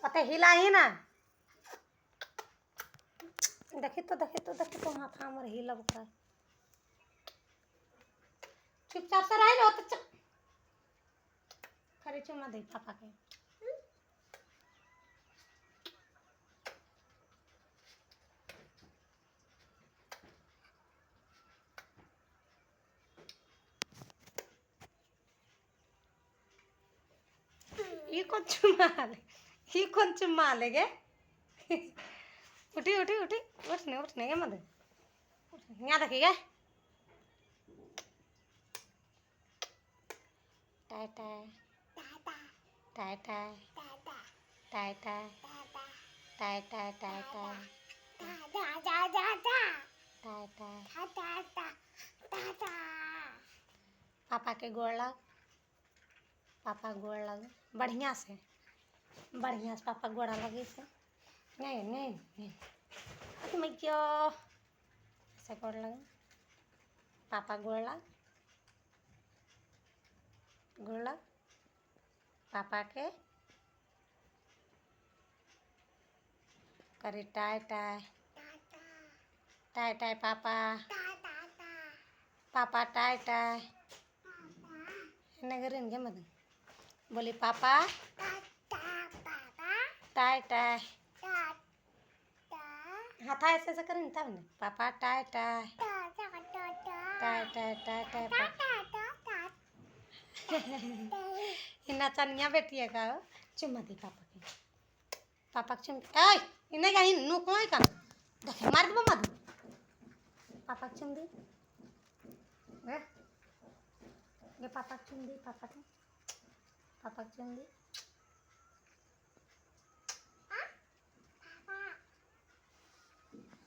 अते हिला ही ना देखी तो हाथ हमर हिलब कर चुपचाप से रह लो तो खरी चुमा दे पापा के ये कौन चुम्मा लेगे उठी उठी उठी उठने के मत यहाँ देखिए टाय टाय टाय टाय टाय टाय टाय टाय टाय टाय पापा के गोड़ लग पापा गोड़ लग बढ़िया से पापा गोड़ा लगे से नहीं मैं क्यों ऐसे गोड़ लगे पापा गोड़ लग पापा के करे टाय टाय टाय टाय पापा पापा टाय टाय नगर इनके मत बोली पापा टाय टाय हाथा ऐसे ऐसे करें तब ना पापा टाय टाय टाय टाय टाय टाय इन्ना चनिया बेटी है का चुम्मा दी पापा के चुम ए इन्हें कहीं नु कोई का देख मार दे मत पापा के चुम दी ये पापा के चुम दी पापा के चुम दी